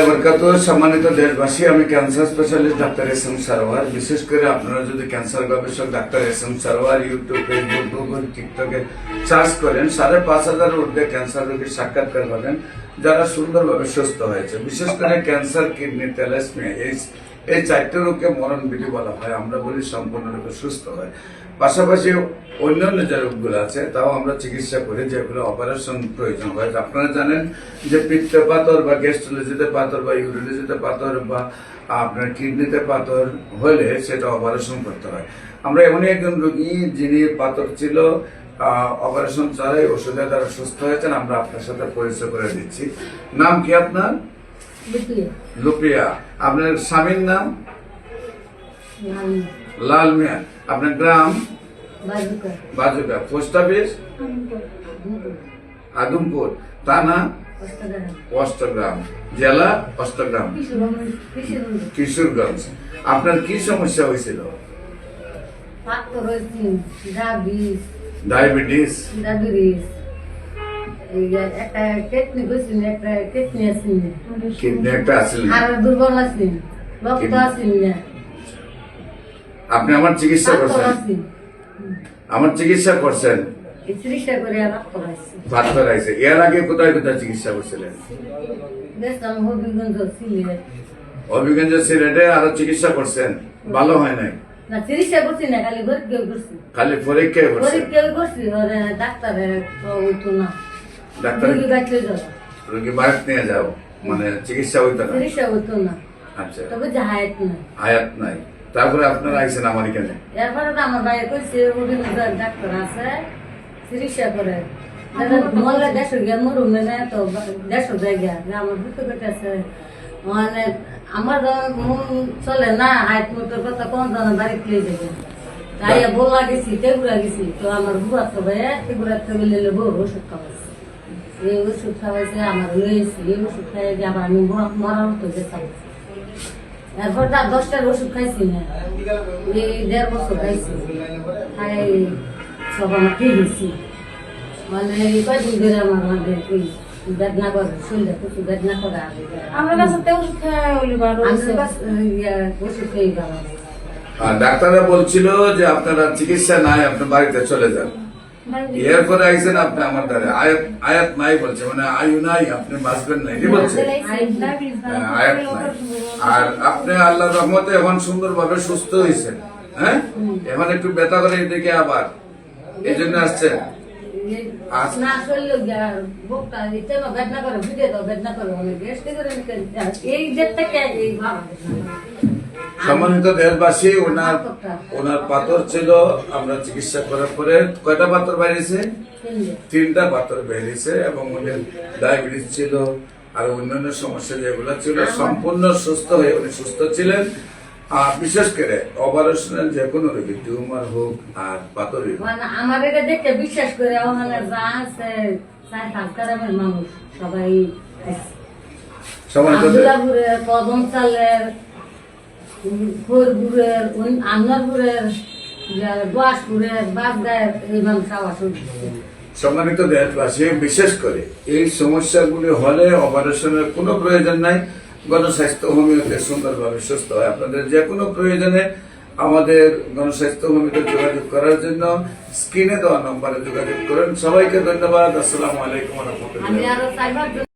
বারাকাতুহু। সম্মানিত দেশবাসী, আমি cancer specialist doctor SM. Sarwar. বিশেষ করে আপনারা যদি ক্যান্সার গবেষক doctor SM. Sarwar YouTube, Facebook, Google, টিকটকে সার্চ করেন, 5,500 ঊর্ধ্বে ক্যান্সার রোগীর সাক্ষাৎকার পাবেন যারা সুন্দরভাবে সুস্থ হয়েছে। বিশেষ করে ক্যান্সার, কিডনি, থ্যালাসেমিয়া এই 4টি রোগকে মরণ বিধি বলা হয়। আমরা বলি সম্পূর্ণরূপে সুস্থ হয়। পাশাপাশি অন্যান্য যে রোগগুলো আছে তাও আমরা চিকিৎসা করি, যেগুলো অপারেশন প্রয়োজন হয়। আপনারা জানেন যে পিত্ত পাথর বা গ্যাস্ট্রোলজিতে পাথর বা ইউরিনরিতে পাথর বা আপনার কিডনিতে পাথর হলে সেটা অপারেশন করতে হয়। আমরা এমনই একজন রোগী যিনি পাথর ছিল, অপারেশন ছাড়াই ওষুধের দ্বারা সুস্থ হয়েছেন। আমরা আপনার সাথে পরিচয় করে দিচ্ছি। নাম কি আপনার? লুপিয়া। আপনার স্বামীর নাম? লাল মিয়া। আপনার গ্রাম? বাজুকা। Post office? আদমপুর। থানা? অষ্টগ্রাম। জেলা? অষ্টগ্রাম। কিশোরগঞ্জ। আপনার কি সমস্যা হয়েছিল? ডায়াবেটিস। কিডনি একটা আছিল। আপনি আমার চিকিৎসা করছেন? আমার চিকিৎসা করছেন? ভাত করাইছে। এর আগে কোথায় কোথায় চিকিৎসা করছিলেন? হবিগঞ্জ, সিলেটে আরো চিকিৎসা করছেন, ভালো হয় নাই? খালি পরীক্ষা করছি। ডাক্তার রোগী বাড়িতে নিয়ে যাও, মানে চিকিৎসা হইতো না। আচ্ছা, হায়াত নাই। তারপরে আপনারা আইসেন আমার এখানে। এরপরে আমার ভাই কইছে ডাক্তার আছে চিকিৎসা করে মরলে 150 গিয়া মরুম না, তো 150 জায়গা আমার ভিতরে কইতাছে মানে আমার মন চলে না, হাইট মোটর কথা কোন জানা বাড়িতে লই যাবে। তাই বলা গেছি, তেগুড়া গেছি, তো আমার বুয়া তো ভাই তেগুড়া তো মিলে বড় ওষুধ খাওয়াইছে। এই ওষুধ খাওয়াইছে আমার লইছি, এই ওষুধ খাই আবার আমি মরার তো গেছিলাম। এরপর 10টার ওষুধ খাইছি না, এই 1.5 বছর খাইছি। খাই সব আমার ঠিক হয়েছি, মানে কয়দিন ধরে আমার মানে বেদনা করে, শরীরে কিছু বেদনা করে। আমার কাছে ওষুধ খাই ওষুধ খেয়ে ভালো। ডাক্তাররা বলছিল যে আপনারা চিকিৎসা নাই, আপনি বাড়িতে চলে যান। এরপরে আইসেন আপনি আমার দ্বারা আয়াত নাই বলছে, মানে আয়ু নাই, আপনি বাঁচবেন নাই বলছে। আয়াত নাই। আর আপনি আল্লাহর রহমতে এখন সুন্দরভাবে সুস্থ হয়েছেন। হ্যাঁ, এখন একটু ব্যথা করে এদিকে আবার, এই জন্য আসছেন। সম্মানিত দেশবাসী, ওনার পাথর ছিল, আমরা চিকিৎসা করার পরে কয়টা পাথর বেরিয়েছে? 3টা পাথর বেরিয়েছে, এবং ওদের ডায়াবেটিস ছিল আর অন্যান্য সমস্যা যেগুলো ছিল সম্পূর্ণ সুস্থ হয়ে উনি সুস্থ ছিলেন। আর বিশেষ করে অপারেশনের যে কোনো রোগী, টিউমার হোক আর পাথরই হোক, আমার এটা দেখে বিশ্বাস করে ওখানে যা আছে 4-5 গ্রামের মানুষ সবাই আব্দুল্লাহপুরের, কদম চালের, ফরিদপুরের, আনোয়ারপুরের, গোয়াসপুরের, বাগদায়ের এই মানুষ আবার সম্মানিত দেশবাসী, বিশেষ করে এই সমস্যাগুলি হলে অপারেশনের কোনো প্রয়োজন নাই। গণস্বাস্থ্য হোমিওতে সুন্দরভাবে সুস্থ হয়। আপনাদের যে কোনো প্রয়োজনে আমাদের গণস্বাস্থ্য হোমিওতে যোগাযোগ করার জন্য স্ক্রিনে দেওয়া নম্বরে যোগাযোগ করেন। সবাইকে ধন্যবাদ। আসসালামু আলাইকুম ওয়া রাহমাতুল্লাহ।